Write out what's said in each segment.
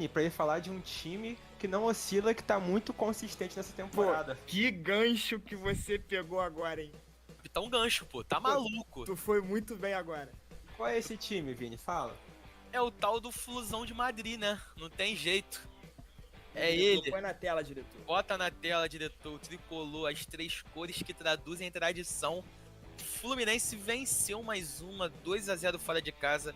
pra ele falar de um time que não oscila, que tá muito consistente nessa temporada. Pô, que gancho que você pegou agora, hein? Tá um gancho, pô. Tá maluco. Tu foi muito bem agora. Qual é esse time, Vini? Fala. É o tal do Flusão de Madrid, né? Não tem jeito. É Diretor, ele. põe na tela, diretor. Bota na tela, diretor, o tricolor, as três cores que traduzem a tradição. Fluminense venceu mais uma, 2-0 fora de casa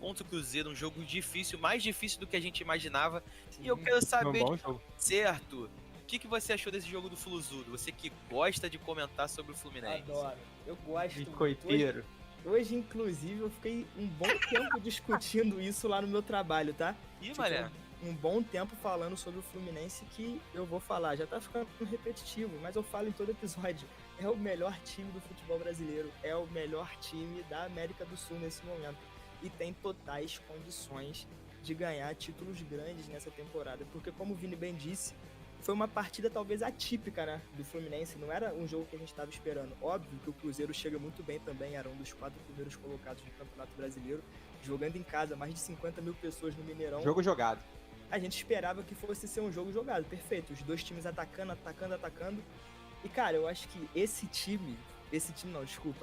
contra o Cruzeiro, um jogo difícil, mais difícil do que a gente imaginava. E eu quero saber, bom jogo. certo, o que você achou desse jogo do Fluzudo? Você que gosta de comentar sobre o Fluminense. Adoro. Eu gosto. Biscoiteiro. Hoje, inclusive, eu fiquei um bom tempo discutindo isso lá no meu trabalho, tá? Ih, mané. Um bom tempo falando sobre o Fluminense, que eu vou falar, já tá ficando repetitivo, mas eu falo em todo episódio. É o melhor time do futebol brasileiro, é o melhor time da América do Sul nesse momento. E tem totais condições de ganhar títulos grandes nessa temporada, porque como o Vini bem disse, foi uma partida talvez atípica, né, do Fluminense, não era um jogo que a gente estava esperando. Óbvio que o Cruzeiro chega muito bem também, era um dos 4 primeiros colocados no Campeonato Brasileiro, jogando em casa, mais de 50 mil pessoas no Mineirão. Jogo jogado. A gente esperava que fosse ser um jogo jogado, perfeito, os dois times atacando. E cara, eu acho que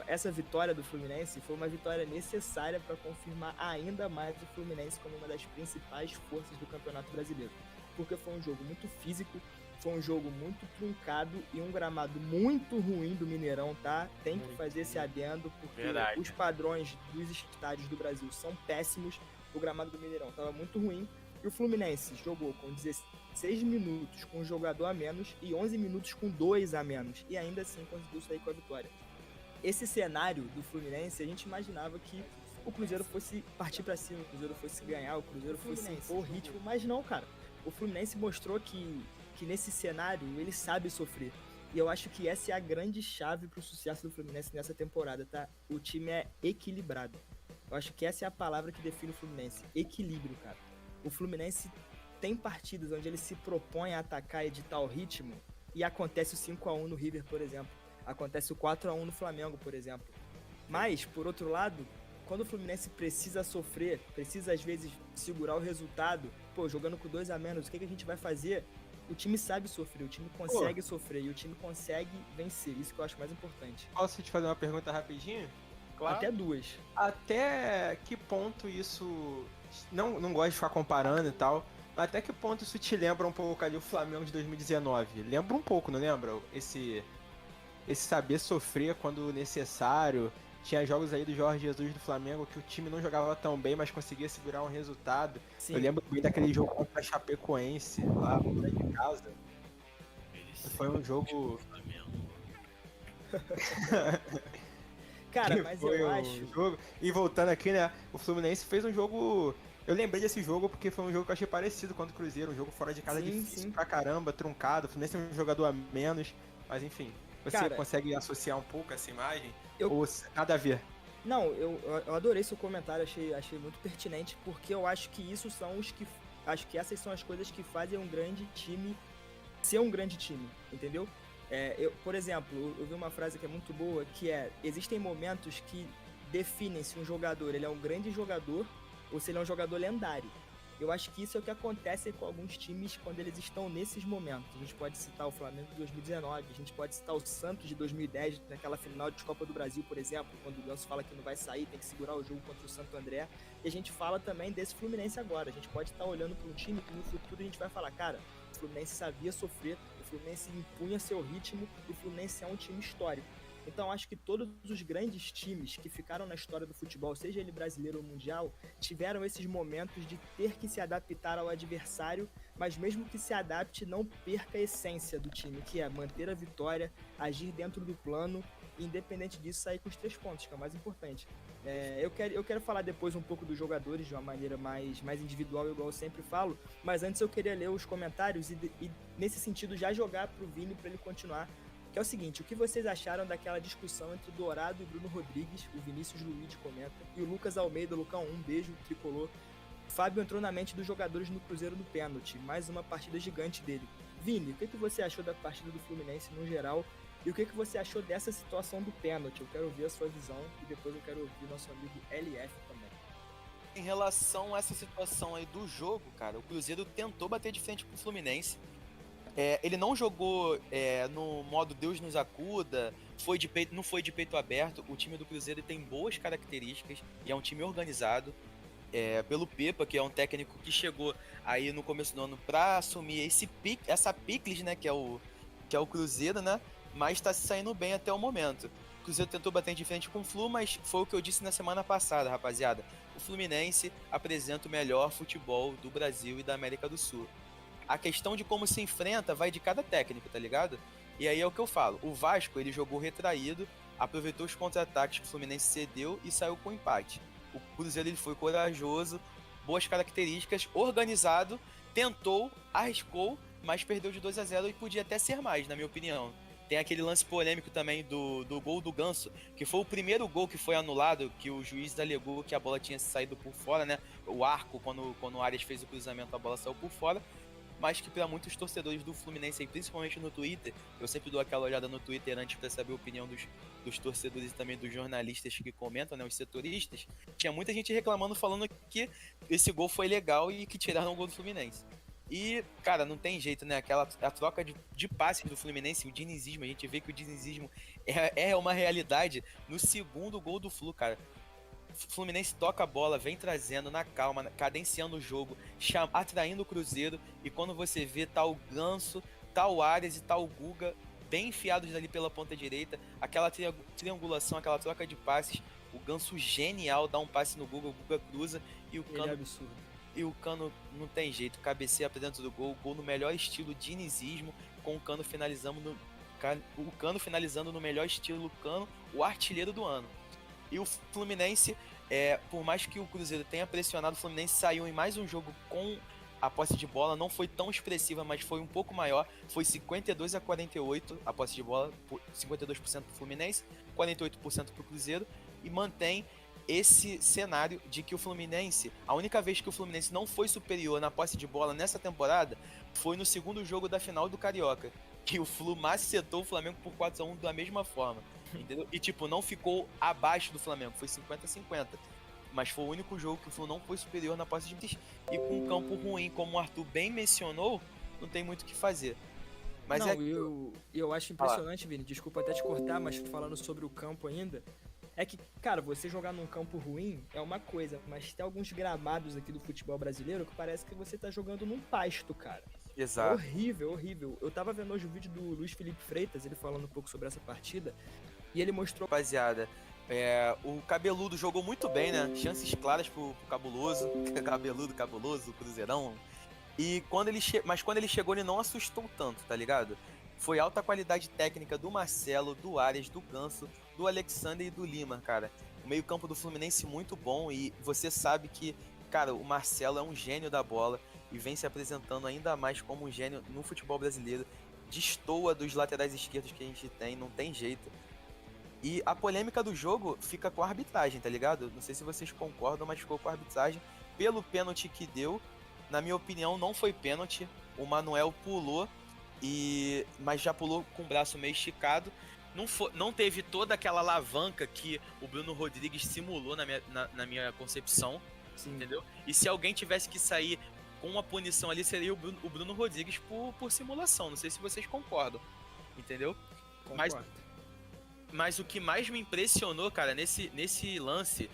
essa vitória do Fluminense foi uma vitória necessária para confirmar ainda mais o Fluminense como uma das principais forças do Campeonato Brasileiro. Porque foi um jogo muito físico, foi um jogo muito truncado e um gramado muito ruim do Mineirão, tá? Tem que fazer esse adendo, porque Verdade. os padrões dos estádios do Brasil são péssimos. O gramado do Mineirão estava muito ruim. E o Fluminense jogou com 16 minutos com um jogador a menos e 11 minutos com 2 a menos. E ainda assim conseguiu sair com a vitória. Esse cenário do Fluminense, a gente imaginava que o Cruzeiro fosse partir para cima, o Cruzeiro fosse ganhar, o Cruzeiro fosse impor o ritmo, mas não, cara. O Fluminense mostrou que nesse cenário ele sabe sofrer. E eu acho que essa é a grande chave pro sucesso do Fluminense nessa temporada, tá? O time é equilibrado. Eu acho que essa é a palavra que define o Fluminense. Equilíbrio, cara. O Fluminense tem partidas onde ele se propõe a atacar e editar o ritmo e acontece o 5-1 no River, por exemplo. Acontece o 4-1 no Flamengo, por exemplo. Mas, por outro lado, quando o Fluminense precisa sofrer, precisa às vezes segurar o resultado, jogando com 2 a menos, o que a gente vai fazer? O time sabe sofrer, o time consegue sofrer e o time consegue vencer. Isso que eu acho mais importante. Posso te fazer uma pergunta rapidinho? Claro. Até 2. Até que ponto isso... Não gosto de ficar comparando e tal, mas até que ponto isso te lembra um pouco ali o Flamengo de 2019? Lembra um pouco, não lembra? Esse saber sofrer quando necessário. Tinha jogos aí do Jorge Jesus do Flamengo que o time não jogava tão bem, mas conseguia segurar um resultado. Sim. Eu lembro bem daquele jogo contra a Chapecoense, lá fora de casa. Foi um jogo... Cara, mas eu acho... Jogo. E voltando aqui, né, o Fluminense fez um jogo... Eu lembrei desse jogo porque foi um jogo que eu achei parecido contra o Cruzeiro, um jogo fora de casa difícil pra caramba, truncado, o Fluminense é um jogador a menos, mas enfim... Você consegue associar um pouco essa imagem? Ou nada a ver? Não, eu adorei seu comentário, achei muito pertinente, porque eu acho que acho que essas são as coisas que fazem um grande time ser um grande time, entendeu? Por exemplo, eu vi uma frase que é muito boa, que existem momentos que definem se um jogador ele é um grande jogador ou se ele é um jogador lendário. Eu acho que isso é o que acontece com alguns times quando eles estão nesses momentos. A gente pode citar o Flamengo de 2019, a gente pode citar o Santos de 2010, naquela final de Copa do Brasil, por exemplo, quando o Ganso fala que não vai sair, tem que segurar o jogo contra o Santo André. E a gente fala também desse Fluminense agora. A gente pode estar olhando para um time que no futuro a gente vai falar, cara, o Fluminense sabia sofrer, o Fluminense impunha seu ritmo, o Fluminense é um time histórico. Então acho que todos os grandes times que ficaram na história do futebol, seja ele brasileiro ou mundial, tiveram esses momentos de ter que se adaptar ao adversário, mas mesmo que se adapte, não perca a essência do time, que é manter a vitória, agir dentro do plano e, independente disso, sair com os 3 pontos, que é o mais importante. Eu quero falar depois um pouco dos jogadores de uma maneira mais individual, igual eu sempre falo, mas antes eu queria ler os comentários e nesse sentido, já jogar pro Vini para ele continuar. Que é o seguinte, o que vocês acharam daquela discussão entre o Dourado e Bruno Rodrigues? O Vinícius Luiz comenta. E o Lucas Almeida, Lucão, um beijo, tricolor. Fábio entrou na mente dos jogadores no Cruzeiro no pênalti. Mais uma partida gigante dele. Vini, o que você achou da partida do Fluminense no geral? E o que você achou dessa situação do pênalti? Eu quero ouvir a sua visão e depois eu quero ouvir nosso amigo LF também. Em relação a essa situação aí do jogo, cara, o Cruzeiro tentou bater de frente com o Fluminense. Ele não jogou no modo Deus nos acuda, não foi de peito aberto. O time do Cruzeiro tem boas características e é um time organizado. Pelo Pepa, que é um técnico que chegou aí no começo do ano para assumir essa picles, né, que é o Cruzeiro, né, mas está se saindo bem até o momento. O Cruzeiro tentou bater de frente com o Flu, mas foi o que eu disse na semana passada, rapaziada. O Fluminense apresenta o melhor futebol do Brasil e da América do Sul. A questão de como se enfrenta vai de cada técnico, tá ligado? E aí é o que eu falo. O Vasco, ele jogou retraído, aproveitou os contra-ataques que o Fluminense cedeu e saiu com empate. O Cruzeiro, ele foi corajoso, boas características, organizado, tentou, arriscou, mas perdeu de 2-0 e podia até ser mais, na minha opinião. Tem aquele lance polêmico também do gol do Ganso, que foi o primeiro gol que foi anulado, que o juiz alegou que a bola tinha saído por fora, né? O arco, quando o Arias fez o cruzamento, a bola saiu por fora. Mas que para muitos torcedores do Fluminense, principalmente no Twitter, eu sempre dou aquela olhada no Twitter antes para saber a opinião dos torcedores e também dos jornalistas que comentam, né, os setoristas, tinha muita gente reclamando, falando que esse gol foi legal e que tiraram o gol do Fluminense. E, cara, não tem jeito, né? A troca de passes do Fluminense, o dinizismo, a gente vê que o dinizismo é uma realidade no segundo gol do Flu, cara. O Fluminense toca a bola, vem trazendo na calma, cadenciando o jogo, atraindo o Cruzeiro, e quando você vê, tá o Ganso, tá o Arias e tá o Guga bem enfiados ali pela ponta direita, aquela triangulação, aquela troca de passes, o Ganso genial, dá um passe no Guga, o Guga cruza e o Cano... É absurdo. E o Cano não tem jeito, cabeceia pra dentro do gol no melhor estilo dinizismo, com o Cano finalizando no melhor estilo Cano, o artilheiro do ano. E o Fluminense, por mais que o Cruzeiro tenha pressionado, o Fluminense saiu em mais um jogo com a posse de bola, não foi tão expressiva, mas foi um pouco maior, foi 52-48 a posse de bola, 52% pro Fluminense, 48% pro Cruzeiro, e mantém esse cenário de que o Fluminense, a única vez que o Fluminense não foi superior na posse de bola nessa temporada, foi no segundo jogo da final do Carioca, que o Flu macetou o Flamengo por 4-1 da mesma forma, entendeu? E tipo, não ficou abaixo do Flamengo, foi 50-50. Mas foi o único jogo que o Flu não foi superior na posse de bola. E com um campo ruim, como o Arthur bem mencionou, não tem muito o que fazer. Mas não, eu acho impressionante, Vini, desculpa até te cortar, mas falando sobre o campo ainda, é que, cara, você jogar num campo ruim é uma coisa, mas tem alguns gramados aqui do futebol brasileiro que parece que você tá jogando num pasto, cara. Exato. É horrível, horrível. Eu tava vendo hoje o vídeo do Luiz Felipe Freitas, ele falando um pouco sobre essa partida, e ele mostrou... Rapaziada, o Cabeludo jogou muito bem, né? Chances claras pro Cabuloso, cabuloso, Cruzeirão. Mas quando ele chegou, ele não assustou tanto, tá ligado? Foi alta qualidade técnica do Marcelo, do Arias, do Ganso, do Alexander e do Lima, cara. O meio-campo do Fluminense muito bom, e você sabe que, cara, o Marcelo é um gênio da bola e vem se apresentando ainda mais como um gênio no futebol brasileiro. Destoa dos laterais esquerdos que a gente tem, não tem jeito. E a polêmica do jogo fica com a arbitragem, tá ligado? Não sei se vocês concordam, mas ficou com a arbitragem pelo pênalti que deu. Na minha opinião, não foi pênalti. O Manuel pulou, mas já pulou com o braço meio esticado. Não teve toda aquela alavanca que o Bruno Rodrigues simulou na minha concepção. Sim. Entendeu? E se alguém tivesse que sair com uma punição ali, seria o Bruno Rodrigues por simulação. Não sei se vocês concordam. Entendeu? Concordo. Mas o que mais me impressionou, cara, nesse lance,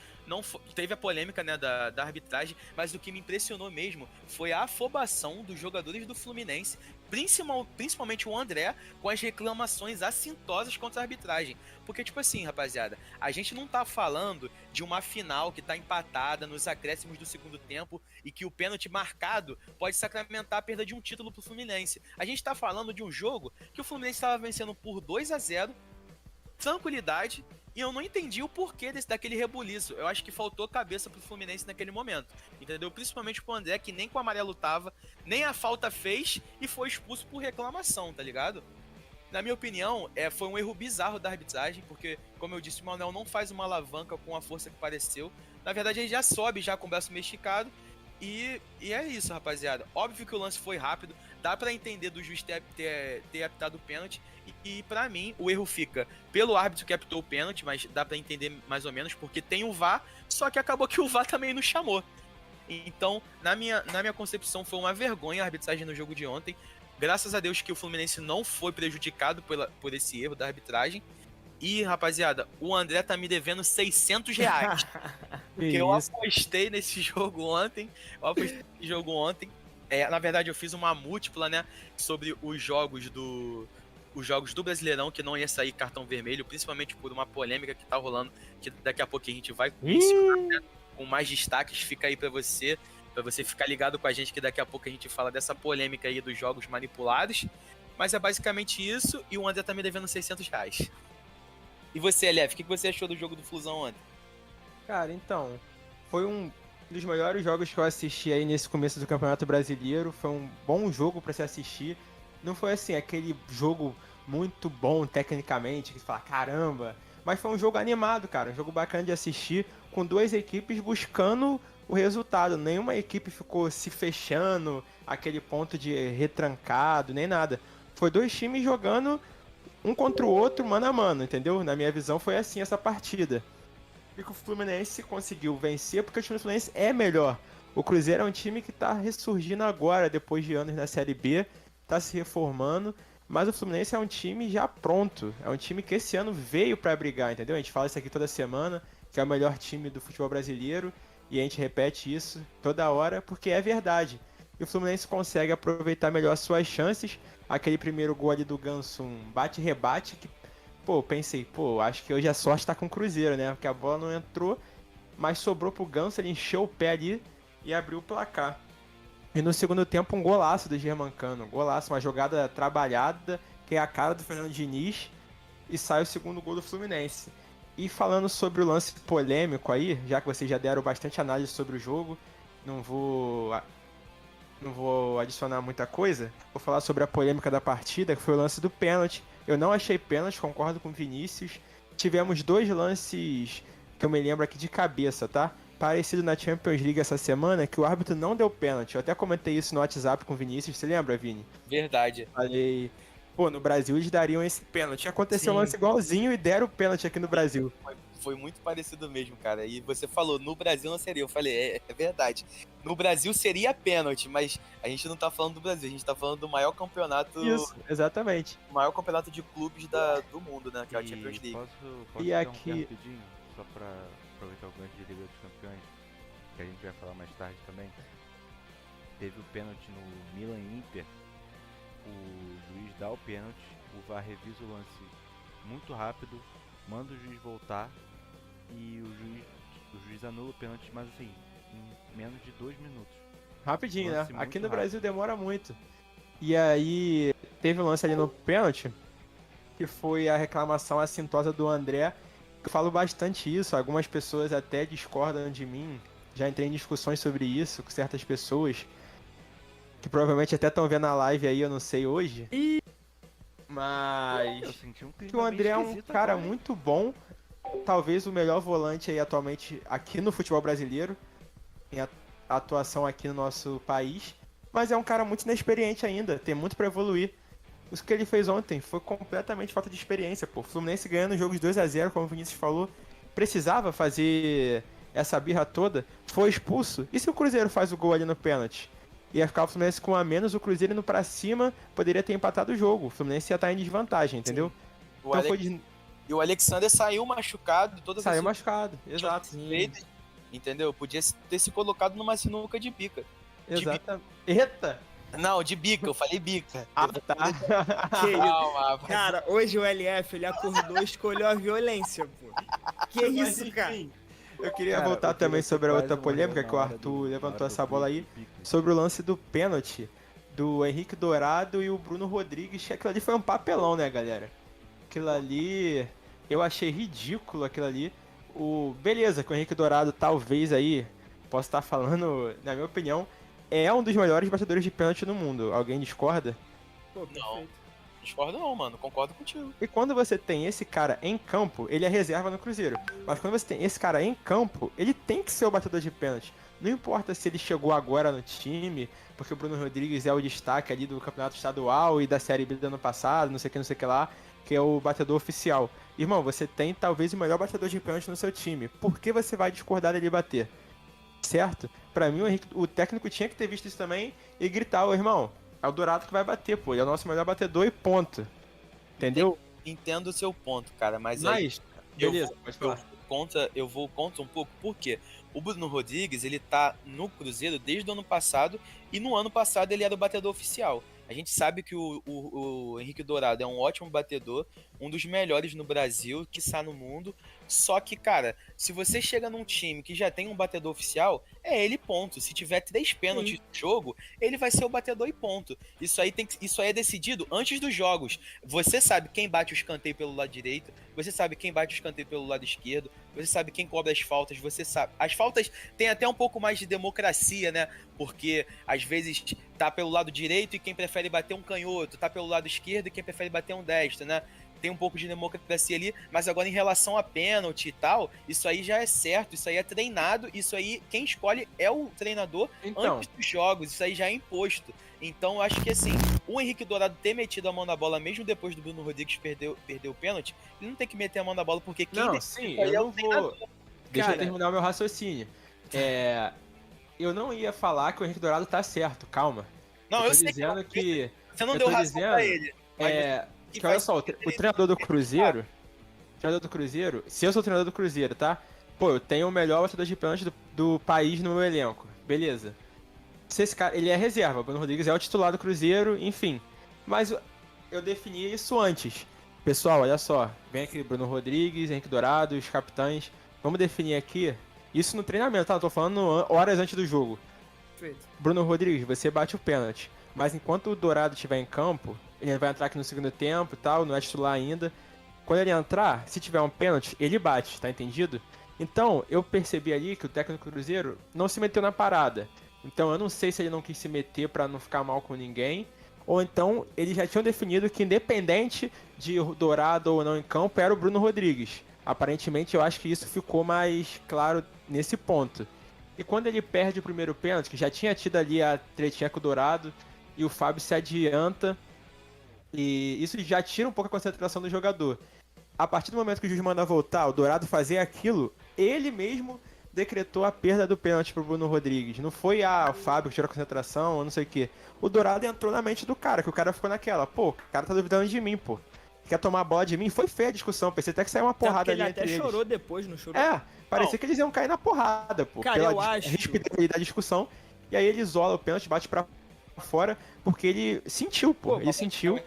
teve a polêmica, né, da arbitragem, mas o que me impressionou mesmo foi a afobação dos jogadores do Fluminense, principalmente o André, com as reclamações assintosas contra a arbitragem. Porque, tipo assim, rapaziada, a gente não tá falando de uma final que tá empatada nos acréscimos do segundo tempo e que o pênalti marcado pode sacramentar a perda de um título pro Fluminense. A gente tá falando de um jogo que o Fluminense estava vencendo por 2-0, tranquilidade, e eu não entendi o porquê daquele rebuliço. Eu acho que faltou cabeça pro Fluminense naquele momento, entendeu? Principalmente pro André, que nem com o amarelo tava, nem a falta fez e foi expulso por reclamação, tá ligado? Na minha opinião, foi um erro bizarro da arbitragem, porque, como eu disse, o Manuel não faz uma alavanca com a força que pareceu. Na verdade, ele já sobe já com o braço meio esticado, e é isso, rapaziada. Óbvio que o lance foi rápido, dá pra entender do juiz ter apitado o pênalti, e pra mim o erro fica pelo árbitro que apitou o pênalti, mas dá pra entender mais ou menos, porque tem o VAR, só que acabou que o VAR também não chamou. Então, na minha concepção, foi uma vergonha a arbitragem no jogo de ontem. Graças a Deus que o Fluminense não foi prejudicado por esse erro da arbitragem. E, rapaziada, o André tá me devendo R$600. Porque eu apostei nesse jogo ontem. Na verdade, eu fiz uma múltipla, né? Sobre os jogos do Brasileirão, que não ia sair cartão vermelho, principalmente por uma polêmica que tá rolando, que daqui a pouco a gente vai mencionar, né, com mais destaques. Fica aí pra você ficar ligado com a gente, que daqui a pouco a gente fala dessa polêmica aí dos jogos manipulados. Mas é basicamente isso, e o André tá me devendo R$600. E você, Elef, o que você achou do jogo do Flusão ontem? Cara, então, foi um dos melhores jogos que eu assisti aí nesse começo do Campeonato Brasileiro. Foi um bom jogo pra se assistir. Não foi assim, aquele jogo muito bom tecnicamente, que você fala, caramba. Mas foi um jogo animado, cara. Um jogo bacana de assistir, com duas equipes buscando o resultado. Nenhuma equipe ficou se fechando, aquele ponto de retrancado, nem nada. Foi dois times jogando um contra o outro, mano a mano, entendeu? Na minha visão foi assim essa partida. E que o Fluminense conseguiu vencer porque o time do Fluminense é melhor. O Cruzeiro é um time que tá ressurgindo agora, depois de anos na Série B, tá se reformando, mas o Fluminense é um time já pronto. É um time que esse ano veio pra brigar, entendeu? A gente fala isso aqui toda semana, que é o melhor time do futebol brasileiro, e a gente repete isso toda hora porque é verdade. E o Fluminense consegue aproveitar melhor as suas chances. Aquele primeiro gol ali do Ganso, um bate-rebate que, pensei, acho que hoje a sorte tá com o Cruzeiro, né? Porque a bola não entrou, mas sobrou pro Ganso, ele encheu o pé ali e abriu o placar. E no segundo tempo, um golaço do Germancano. Um golaço, uma jogada trabalhada, que é a cara do Fernando Diniz, e sai o segundo gol do Fluminense. E falando sobre o lance polêmico aí, já que vocês já deram bastante análise sobre o jogo, não vou adicionar muita coisa. Vou falar sobre a polêmica da partida, que foi o lance do pênalti. Eu não achei pênalti, concordo com o Vinícius. Tivemos dois lances que eu me lembro aqui de cabeça, tá? Parecido na Champions League essa semana, que o árbitro não deu pênalti. Eu até comentei isso no WhatsApp com o Vinícius. Você lembra, Vini? Verdade. Falei, no Brasil eles dariam esse pênalti. Aconteceu um lance igualzinho e deram o pênalti aqui no Brasil. Foi muito parecido mesmo, cara. E você falou, no Brasil não seria. Eu falei, é verdade. No Brasil seria pênalti, mas a gente não tá falando do Brasil, a gente tá falando do maior campeonato. Isso, exatamente. O maior campeonato de clubes do mundo, né? Que é a Champions League. Posso e aqui rapidinho, só pra aproveitar o gancho de Liga dos Campeões, que a gente vai falar mais tarde também. Teve o pênalti no Milan e Inter. O juiz dá o pênalti, o VAR revisa o lance muito rápido, manda o juiz voltar e o juiz anula o pênalti, mas assim, em menos de 2 minutos. Rapidinho, né? Aqui no Brasil demora muito. E aí, teve um lance ali no pênalti, que foi a reclamação assintosa do André. Eu falo bastante isso, algumas pessoas até discordam de mim. Já entrei em discussões sobre isso com certas pessoas, que provavelmente até estão vendo a live aí, eu não sei, hoje. Mas eu senti um clima que o André é um cara agora, muito bom, talvez o melhor volante aí atualmente aqui no futebol brasileiro, em atuação aqui no nosso país, mas é um cara muito inexperiente ainda, tem muito pra evoluir. Isso que ele fez ontem foi completamente falta de experiência, pô. O Fluminense ganhando jogos 2-0, como o Vinícius falou, precisava fazer essa birra toda, foi expulso. E se o Cruzeiro faz o gol ali no pênalti? Ia ficar o Fluminense com um a menos, o Cruzeiro indo pra cima, poderia ter empatado o jogo. O Fluminense ia estar em desvantagem, entendeu? E o Alexander saiu machucado. Saiu machucado, exato. Feito, entendeu? Podia ter se colocado numa sinuca de bica. Exatamente. Eita! Não, de bica, eu falei bica. Ah, tá. Que isso? Cara, hoje o LF, ele acordou e escolheu a violência, pô. Que isso, cara? Eu queria voltar também sobre a outra polêmica que o Arthur levantou essa bola aí, sobre o lance do pênalti do Henrique Dourado e o Bruno Rodrigues, que aquilo ali foi um papelão, né, galera? Aquilo ali, eu achei ridículo aquilo ali. Beleza, que o Henrique Dourado talvez aí, posso estar falando, na minha opinião, é um dos melhores batedores de pênalti no mundo. Alguém discorda? Pô, não, discordo não, mano. Concordo contigo. E quando você tem esse cara em campo, ele é reserva no Cruzeiro. Mas quando você tem esse cara em campo, ele tem que ser o batedor de pênalti. Não importa se ele chegou agora no time, porque o Bruno Rodrigues é o destaque ali do campeonato estadual e da Série B do ano passado, não sei o que lá, que é o batedor oficial. Irmão, você tem talvez o melhor batedor de pênalti no seu time. Por que você vai discordar dele bater? Certo? Pra mim, o técnico tinha que ter visto isso também e gritar, ô irmão, é o Dourado que vai bater, pô. Ele é o nosso melhor batedor e ponto. Entendeu? Entendo o seu ponto, cara, mas Mas, beleza, pode falar. eu vou contra um pouco, porque o Bruno Rodrigues, ele tá no Cruzeiro desde o ano passado, e no ano passado ele era o batedor oficial. A gente sabe que o Henrique Dourado é um ótimo batedor, um dos melhores no Brasil, quiçá no mundo. Só que, cara, se você chega num time que já tem um batedor oficial, é ele ponto. Se tiver 3 pênaltis no jogo, ele vai ser o batedor e ponto. Isso aí é decidido antes dos jogos. Você sabe quem bate o escanteio pelo lado direito, você sabe quem bate o escanteio pelo lado esquerdo, você sabe quem cobra as faltas, você sabe. As faltas têm até um pouco mais de democracia, né? Porque às vezes tá pelo lado direito e quem prefere bater um canhoto, tá pelo lado esquerdo e quem prefere bater um destro, né? Tem um pouco de democracia ali, mas agora em relação a pênalti e tal, isso aí já é certo, isso aí é treinado, isso aí quem escolhe é o treinador antes dos jogos, isso aí já é imposto. Então eu acho que assim, o Henrique Dourado ter metido a mão na bola mesmo depois do Bruno Rodrigues perder o pênalti, ele não tem que meter a mão na bola, porque quem Não, sim, eu não vou... Deixa eu terminar o meu raciocínio. Eu não ia falar que o Henrique Dourado tá certo, calma. Não, eu tô sei dizendo que... Você não deu razão pra ele. Que olha só, o treinador do Cruzeiro, se eu sou o treinador do Cruzeiro, tá? Pô, eu tenho o melhor batedor de pênalti do país no meu elenco, beleza. Se esse cara, ele é reserva, o Bruno Rodrigues é o titular do Cruzeiro, enfim. Mas eu defini isso antes. Pessoal, olha só, vem aqui Bruno Rodrigues, Henrique Dourado, os capitães. Vamos definir aqui, isso no treinamento, tá? Eu tô falando horas antes do jogo. Perfeito. Bruno Rodrigues, você bate o pênalti. Mas enquanto o Dourado estiver em campo, ele vai entrar aqui no segundo tempo e tal, não é titular ainda. Quando ele entrar, se tiver um pênalti, ele bate, tá entendido? Então, eu percebi ali que o técnico do Cruzeiro não se meteu na parada. Então, eu não sei se ele não quis se meter pra não ficar mal com ninguém, ou então eles já tinham definido que independente de Dourado ou não em campo, era o Bruno Rodrigues. Aparentemente, eu acho que isso ficou mais claro nesse ponto. E quando ele perde o primeiro pênalti, que já tinha tido ali a tretinha com o Dourado, e o Fábio se adianta, e isso já tira um pouco a concentração do jogador. A partir do momento que o juiz manda voltar, o Dourado fazer aquilo, ele mesmo decretou a perda do pênalti pro Bruno Rodrigues. Não foi o Fábio que tirou a concentração, ou não sei o que. O Dourado entrou na mente do cara, que o cara ficou naquela. Pô, o cara tá duvidando de mim, pô. Quer tomar a bola de mim? Foi feia a discussão, pensei até que saiu uma porrada ali entre eles. Ele até chorou depois, não chorou? Parecia que eles iam cair na porrada, pô. Cara, eu acho... da discussão. E aí ele isola o pênalti, bate pra fora, porque ele sentiu, pô. Ele sentiu.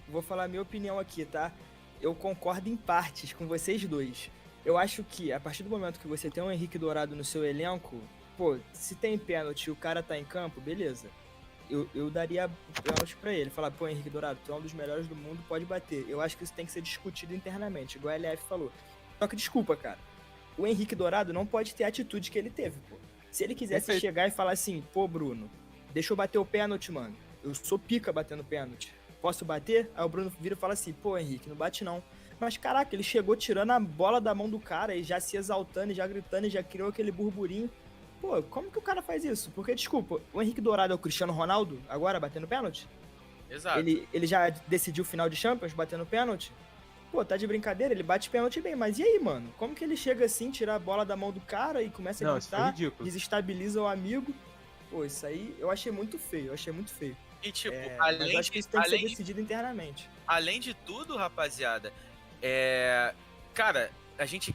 Vou falar a minha opinião aqui, tá? Eu concordo em partes com vocês dois. Eu acho que, a partir do momento que você tem um Henrique Dourado no seu elenco, pô, se tem pênalti e o cara tá em campo, beleza. Eu daria pênalti pra ele. Falar, pô, Henrique Dourado, tu é um dos melhores do mundo, pode bater. Eu acho que isso tem que ser discutido internamente, igual a LF falou. Só que, desculpa, cara. O Henrique Dourado não pode ter a atitude que ele teve, pô. Se ele quisesse chegar e falar assim, pô, Bruno, deixa eu bater o pênalti, mano. Eu sou pica batendo pênalti. Posso bater? Aí o Bruno vira e fala assim, pô, Henrique, não bate não. Mas, caraca, ele chegou tirando a bola da mão do cara e já se exaltando, e já gritando, e já criou aquele burburinho. Pô, como que o cara faz isso? Porque, desculpa, o Henrique Dourado é o Cristiano Ronaldo agora batendo pênalti? Exato. Ele já decidiu o final de Champions batendo pênalti? Pô, tá de brincadeira, ele bate pênalti bem, mas e aí, mano? Como que ele chega assim, tira a bola da mão do cara e começa a gritar, desestabiliza o amigo? Pô, isso aí eu achei muito feio, E tipo, mas eu acho que isso tem que ser decidido internamente. Além de tudo, rapaziada, cara, a gente,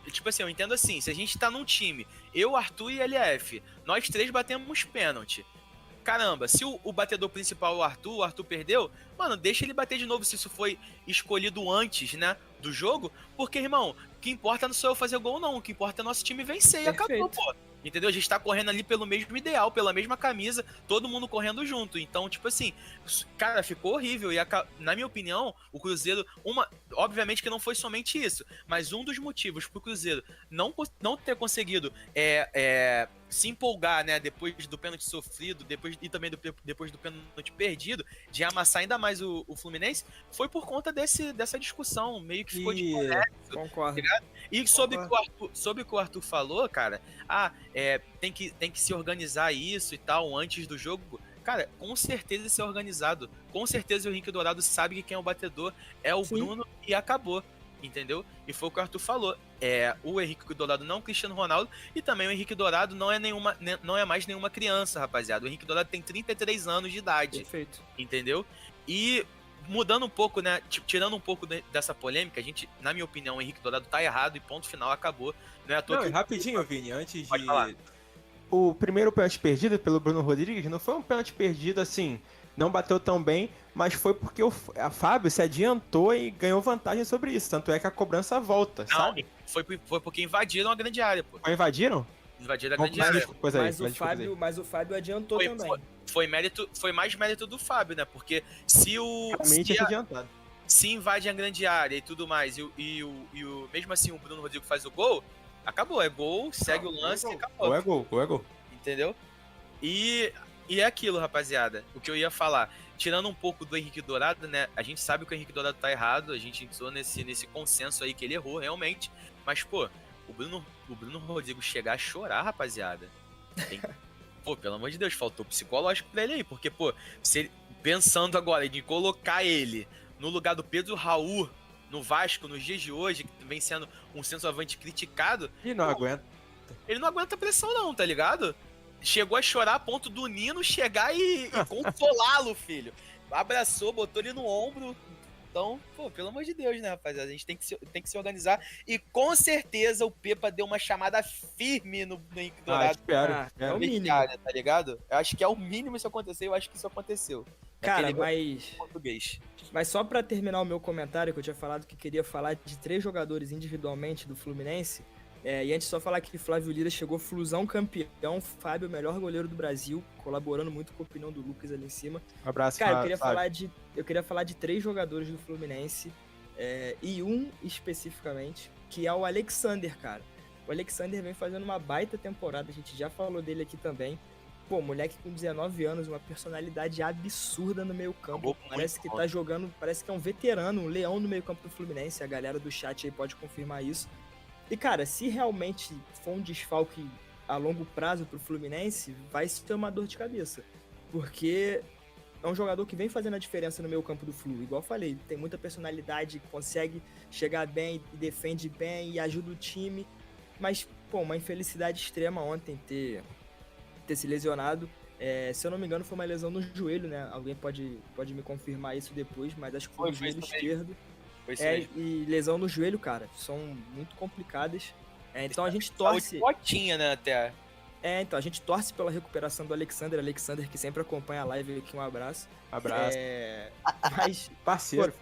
tipo assim, eu entendo assim, se a gente tá num time, eu, Arthur e LF, nós três batemos pênalti. Caramba, se o batedor principal é o Arthur perdeu, mano, deixa ele bater de novo se isso foi escolhido antes, né, do jogo, porque, irmão, o que importa não sou eu fazer gol não, o que importa é nosso time vencer. Perfeito. E acabou, pô. Entendeu? A gente tá correndo ali pelo mesmo ideal, pela mesma camisa, todo mundo correndo junto. Então, tipo assim, cara, ficou horrível. E na minha opinião, o Cruzeiro, obviamente que não foi somente isso, mas um dos motivos pro Cruzeiro não ter conseguido se empolgar, né, depois do pênalti sofrido, e também depois do pênalti perdido, de amassar ainda mais o Fluminense, foi por conta dessa discussão, meio que ficou de conversa, Concordo. e sobre o que o Arthur falou, cara, tem que se organizar isso e tal antes do jogo. Cara, com certeza isso é organizado. Com certeza o Henrique Dourado sabe que quem é o batedor é o Sim. Bruno e acabou. Entendeu? E foi o que o Arthur falou. O Henrique Dourado não é o Cristiano Ronaldo e também o Henrique Dourado não é mais nenhuma criança, rapaziada. O Henrique Dourado tem 33 anos de idade. Perfeito. Entendeu? E mudando um pouco, né? Tirando um pouco dessa polêmica, na minha opinião, o Henrique Dourado tá errado e ponto final, acabou. Não é à toa Não, que e rapidinho, Vini, antes Pode de. falar. O primeiro pênalti perdido pelo Bruno Rodrigues não foi um pênalti perdido assim, não bateu tão bem, mas foi porque a Fábio se adiantou e ganhou vantagem sobre isso. Tanto é que a cobrança volta, Não, sabe? foi porque invadiram a grande área, pô. Invadiram? Invadiram a grande área. Pois aí, Mas o Fábio adiantou também. Foi mais mérito do Fábio, né? Porque se Realmente é adiantado. se invade a grande área e tudo mais, mesmo assim o Bruno Rodrigues faz o gol, acabou, é gol, segue o lance e acabou. Gol é gol. Entendeu? E é aquilo, rapaziada. O que eu ia falar, tirando um pouco do Henrique Dourado, né? A gente sabe que o Henrique Dourado tá errado, a gente entrou nesse consenso aí que ele errou, realmente. Mas, pô, o Bruno Rodrigues chegar a chorar, rapaziada. Pô, pelo amor de Deus, faltou psicológico pra ele aí. Porque, pô, pensando agora em colocar ele no lugar do Pedro Raul no Vasco nos dias de hoje, que vem sendo um centroavante criticado. E não aguenta. Ele não aguenta pressão, não, tá ligado? Chegou a chorar a ponto do Nino chegar e consolá-lo, filho. Abraçou, botou ele no ombro. Então, pô, pelo amor de Deus, né, rapaziada? A gente tem que se organizar. E com certeza o Pepa deu uma chamada firme no Henrique Dourado. Espero. É o mínimo. Tá ligado? Eu acho que é o mínimo isso acontecer, eu acho que isso aconteceu. Cara, Português. Mas só pra terminar o meu comentário, que eu tinha falado que queria falar de 3 jogadores individualmente do Fluminense, e antes só falar que Flávio Lira chegou Flusão campeão, Fábio melhor goleiro do Brasil, colaborando muito com a opinião do Lucas ali em cima. Um abraço, Cara, Fábio. eu queria falar de 3 jogadores do Fluminense, e um especificamente, que é o Alexander, cara. O Alexander vem fazendo uma baita temporada, a gente já falou dele aqui também. Pô, moleque com 19 anos, uma personalidade absurda no meio campo. Parece que tá jogando, parece que é um veterano, um leão no meio campo do Fluminense. A galera do chat aí pode confirmar isso. E, cara, se realmente for um desfalque a longo prazo pro Fluminense, vai ser uma dor de cabeça. Porque é um jogador que vem fazendo a diferença no meio campo do Flu. Igual eu falei, tem muita personalidade, consegue chegar bem e defende bem e ajuda o time. Mas, pô, uma infelicidade extrema ontem ter se lesionado. Se eu não me engano, foi uma lesão no joelho, né? Alguém pode me confirmar isso depois, mas acho que foi no joelho esquerdo. E lesão no joelho, cara, são muito complicadas. Então a gente torce. Botinha, né, até. Então a gente torce pela recuperação do Alexander. Alexander, que sempre acompanha a live aqui, um abraço. Abraço. Mas, parceiro. Pô,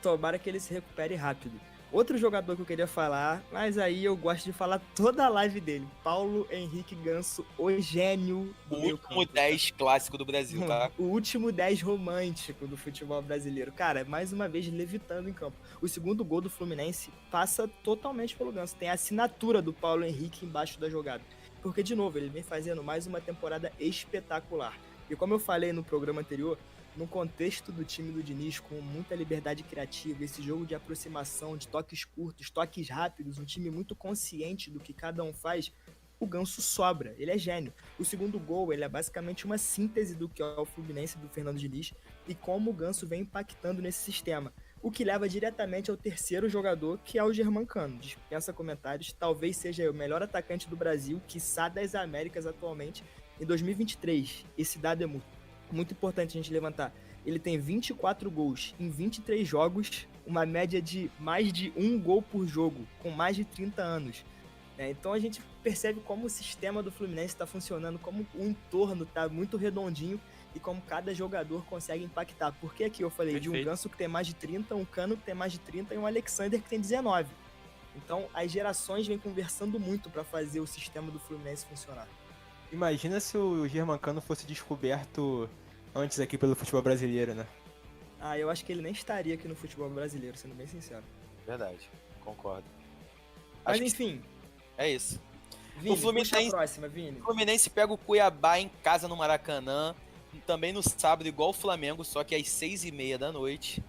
tomara que ele se recupere rápido. Outro jogador que eu queria falar, mas aí eu gosto de falar toda a live dele. Paulo Henrique Ganso, o gênio do o meio último campo, 10 clássico do Brasil, tá? O último 10 romântico do futebol brasileiro. Cara, mais uma vez levitando em campo. O segundo gol do Fluminense passa totalmente pelo Ganso. Tem a assinatura do Paulo Henrique embaixo da jogada. Porque, de novo, ele vem fazendo mais uma temporada espetacular. E como eu falei no programa anterior, no contexto do time do Diniz, com muita liberdade criativa, esse jogo de aproximação, de toques curtos, toques rápidos, um time muito consciente do que cada um faz, o Ganso sobra, ele é gênio. O segundo gol, ele é basicamente uma síntese do que é o Fluminense do Fernando Diniz e como o Ganso vem impactando nesse sistema. O que leva diretamente ao terceiro jogador, que é o Germancano. Dispensa comentários, talvez seja o melhor atacante do Brasil, quiçá das Américas atualmente, em 2023. Esse dado é muito importante a gente levantar. Ele tem 24 gols em 23 jogos, uma média de mais de 1 gol por jogo, com mais de 30 anos. Então a gente percebe como o sistema do Fluminense está funcionando, como o entorno está muito redondinho e como cada jogador consegue impactar. Porque aqui eu falei de um Ganso que tem mais de 30, um Cano que tem mais de 30 e um Alexander que tem 19. Então as gerações vêm conversando muito para fazer o sistema do Fluminense funcionar. Imagina se o Germancano fosse descoberto antes aqui pelo futebol brasileiro, né? Eu acho que ele nem estaria aqui no futebol brasileiro, sendo bem sincero. Verdade, concordo. Mas enfim. É isso. Vini, Fluminense- puxa a próxima, Vini. O Fluminense pega o Cuiabá em casa no Maracanã, também no sábado, igual o Flamengo, só que às 6h30 da noite.